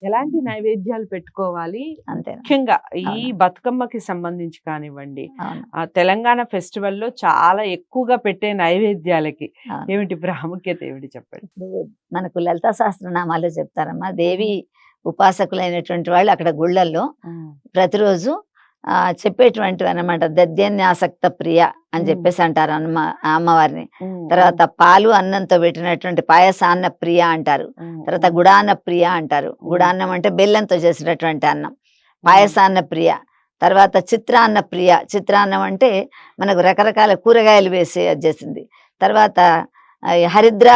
ఎలాంటి నైవేద్యాలు పెట్టుకోవాలి? అంతే. ముఖ్యంగా ఈ అవును. బతుకమ్మకి సంబంధించి కానివ్వండి, అవును. తెలంగాణ ఫెస్టివల్‌లో చాలా ఎక్కువగా పెట్టే నైవేద్యాలకి అవును. ఏమిటి ప్రాముఖ్యత ఏమిటి చెప్పండి? ఇప్పుడు మనకు లలితా సహస్రనామాలు చెప్తారమ్మా. దేవి ఉపాసకులైనటువంటి వాళ్ళు అక్కడ గుళ్ళల్లో హ్మ్. ప్రతిరోజు చెప్పేటువంటివి అన్నమాట. దద్యన్యాసక్త ప్రియ అని చెప్పేసి అంటారు అమ్మవారిని. తర్వాత పాలు అన్నంతో పెట్టినటువంటి పాయసాన్న ప్రియ అంటారు. తర్వాత గుడాన్న ప్రియ అంటారు. గుడాన్నం అంటే బెల్లంతో చేసినటువంటి అన్నం. పాయసాన్న ప్రియ. తర్వాత చిత్రాన్న ప్రియ. చిత్రాన్నం అంటే మనకు రకరకాల కూరగాయలు వేసి అది చేసింది. తర్వాత హరిద్ర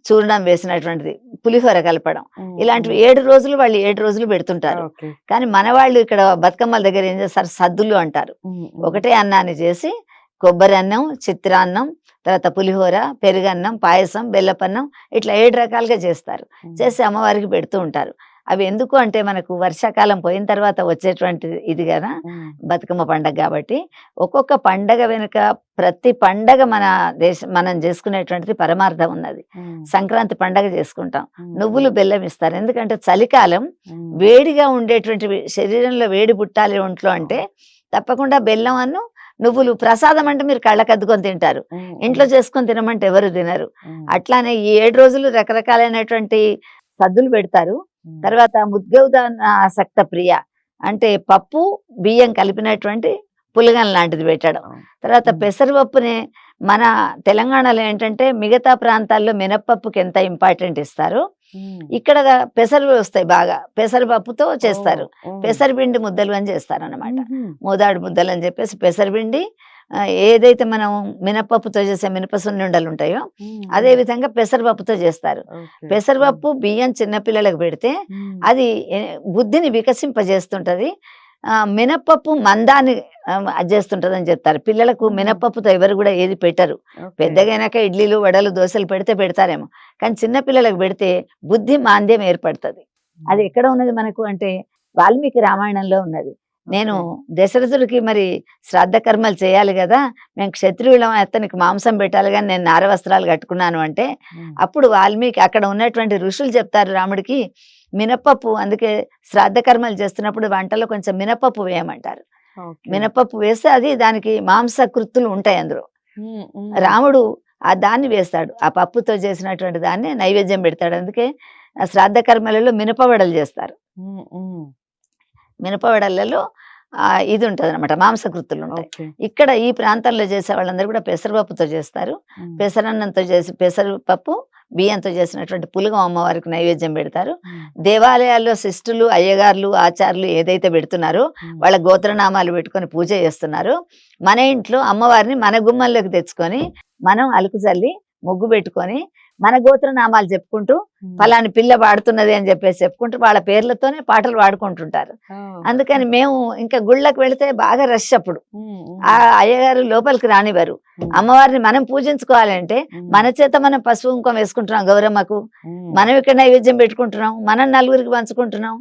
చూర్ణం వేసినటువంటిది, పులిహోర కలపడం. ఇలాంటివి 7 రోజులు వాళ్ళు 7 రోజులు పెడుతుంటారు. కానీ మన వాళ్ళు ఇక్కడ బతుకమ్మల దగ్గర ఏం చేస్తారు, సద్దులు అంటారు. ఒకటే అన్నాన్ని చేసి కొబ్బరి అన్నం, చిత్రాన్నం, తర్వాత పులిహోర, పెరుగన్నం, పాయసం, బెల్లపన్నం ఇట్లా 7 రకాలుగా చేస్తారు. చేసి అమ్మవారికి పెడుతూ ఉంటారు. అవి ఎందుకు అంటే మనకు వర్షాకాలం పోయిన తర్వాత వచ్చేటువంటి ఇది కదా బతుకమ్మ పండగ. కాబట్టి ఒక్కొక్క పండగ వెనుక ప్రతి పండగ మనం చేసుకునేటువంటిది పరమార్థం ఉన్నది. సంక్రాంతి పండగ చేసుకుంటాం, నువ్వులు బెల్లం ఇస్తారు. ఎందుకంటే చలికాలం వేడిగా ఉండేటువంటి శరీరంలో వేడి పుట్టాలి ఒంట్లో అంటే తప్పకుండా బెల్లం అన్ను నువ్వులు ప్రసాదం అంటే మీరు కళ్ళకద్దుకొని తింటారు, ఇంట్లో చేసుకొని తినమంటే ఎవరు తినరు. అట్లానే ఈ 7 రోజులు రకరకాలైనటువంటి సద్దులు పెడతారు. తర్వాత ముద్గౌదాన ఆసక్త ప్రియ అంటే పప్పు బియ్యం కలిపినటువంటి పులగం లాంటిది పెట్టడం. తర్వాత పెసరపప్పునే మన తెలంగాణలో ఏంటంటే మిగతా ప్రాంతాల్లో మినప్పప్పుకి ఎంత ఇంపార్టెంట్ ఇస్తారు, ఇక్కడ పెసరు వస్తాయి బాగా, పెసరపప్పుతో చేస్తారు. పెసరపిండి ముద్దలు అని చేస్తారు అన్నమాట. మోదాడు ముద్దలు అని చెప్పేసి పెసరపిండి, ఏదైతే మనం మినపప్పుతో చేసే మినప సున్నుండలు ఉంటాయో అదే విధంగా పెసరపప్పుతో చేస్తారు. పెసరపప్పు బియ్యం చిన్నపిల్లలకు పెడితే అది బుద్ధిని వికసింపజేస్తుంటది. మినపప్పు మందాన్ని చేస్తుంటది అని చెప్తారు. పిల్లలకు మినపప్పుతో ఎవరు కూడా ఏది పెట్టరు. పెద్దగైనాక ఇడ్లీలు వడలు దోశలు పెడితే పెడతారేమో, కానీ చిన్నపిల్లలకు పెడితే బుద్ధి మాంద్యం ఏర్పడుతుంది. అది ఎక్కడ ఉన్నది మనకు అంటే వాల్మీకి రామాయణంలో ఉన్నది. నేను దశరథుడికి మరి శ్రాద్ధ కర్మలు చేయాలి కదా, మేము క్షత్రియులం, అతనికి మాంసం పెట్టాలి కానీ నేను నార వస్త్రాలు కట్టుకున్నాను అంటే అప్పుడు వాల్మీకి అక్కడ ఉన్నటువంటి ఋషులు చెప్తారు రాముడికి మినపప్పు, అందుకే శ్రాద్ధ కర్మలు చేస్తున్నప్పుడు వంటలో కొంచెం మినపప్పు వేయమంటారు. మినపప్పు వేస్తే అది దానికి మాంసకృత్తులు ఉంటాయి అందులో. రాముడు ఆ దాన్ని వేస్తాడు, ఆ పప్పుతో చేసినటువంటి దాన్ని నైవేద్యం పెడతాడు. అందుకే శ్రాద్ధ కర్మలలో మినపవడలు చేస్తారు. మినపవడలలో ఇది ఉంటుంది అనమాట, మాంసకృత్తులు ఉంటాయి. ఇక్కడ ఈ ప్రాంతాల్లో చేసే వాళ్ళందరూ కూడా పెసరపప్పుతో చేస్తారు. పెసరన్నంతో చేసి పెసరపప్పు బియ్యంతో చేసినటువంటి పులగం అమ్మవారికి నైవేద్యం పెడతారు. దేవాలయాల్లో శిష్టులు, అయ్యగారులు, ఆచార్యులు ఏదైతే పెడుతున్నారో వాళ్ళ గోత్రనామాలు పెట్టుకొని పూజ చేస్తున్నారు. మన ఇంట్లో అమ్మవారిని మన గుమ్మంలోకి తెచ్చుకొని మనం అలుకు చల్లి ముగ్గు పెట్టుకొని మన గోత్రనామాలు చెప్పుకుంటూ ఫలాని పిల్ల పాడుతున్నది అని చెప్పేసి చెప్పుకుంటూ వాళ్ళ పేర్లతోనే పాటలు పాడుకుంటుంటారు. అందుకని మేము ఇంకా గుళ్ళకి వెళితే బాగా రష్. అప్పుడు ఆ అయ్యగారు లోపలికి రానివారు. అమ్మవారిని మనం పూజించుకోవాలంటే మన చేత మనం పసుపు కుంకుమ వేసుకుంటున్నాం గౌరమ్మకు, మనం ఇక్కడ నైవేద్యం పెట్టుకుంటున్నాం, మనం నలుగురికి పంచుకుంటున్నాం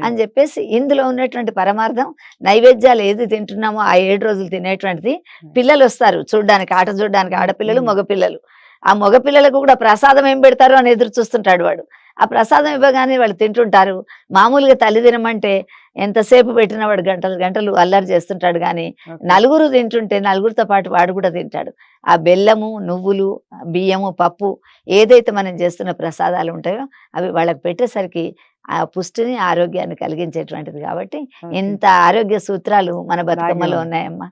అని చెప్పేసి ఇందులో ఉన్నటువంటి పరమార్థం. నైవేద్యాలు ఏది తింటున్నామో ఆ 7 రోజులు తినేటువంటిది. పిల్లలు వస్తారు చూడ్డానికి, ఆట చూడడానికి, ఆడపిల్లలు మగపిల్లలు. ఆ మగపిల్లలకు కూడా ప్రసాదం ఏం పెడతారు అని ఎదురు చూస్తుంటాడు వాడు. ఆ ప్రసాదం ఇవ్వగానే వాళ్ళు తింటుంటారు. మామూలుగా తల్లి తినమంటే ఎంతసేపు పెట్టిన వాడు గంటలు గంటలు అల్లరి చేస్తుంటాడు. కానీ నలుగురు తింటుంటే నలుగురితో పాటు వాడు కూడా తింటాడు. ఆ బెల్లము, నువ్వులు, బియ్యము, పప్పు ఏదైతే మనం చేస్తున్న ప్రసాదాలు ఉంటాయో అవి వాళ్ళకి పెట్టేసరికి ఆ పుష్టిని, ఆరోగ్యాన్ని కలిగించేటువంటిది. కాబట్టి ఇంత ఆరోగ్య సూత్రాలు మన బతుకమ్మలో ఉన్నాయమ్మా.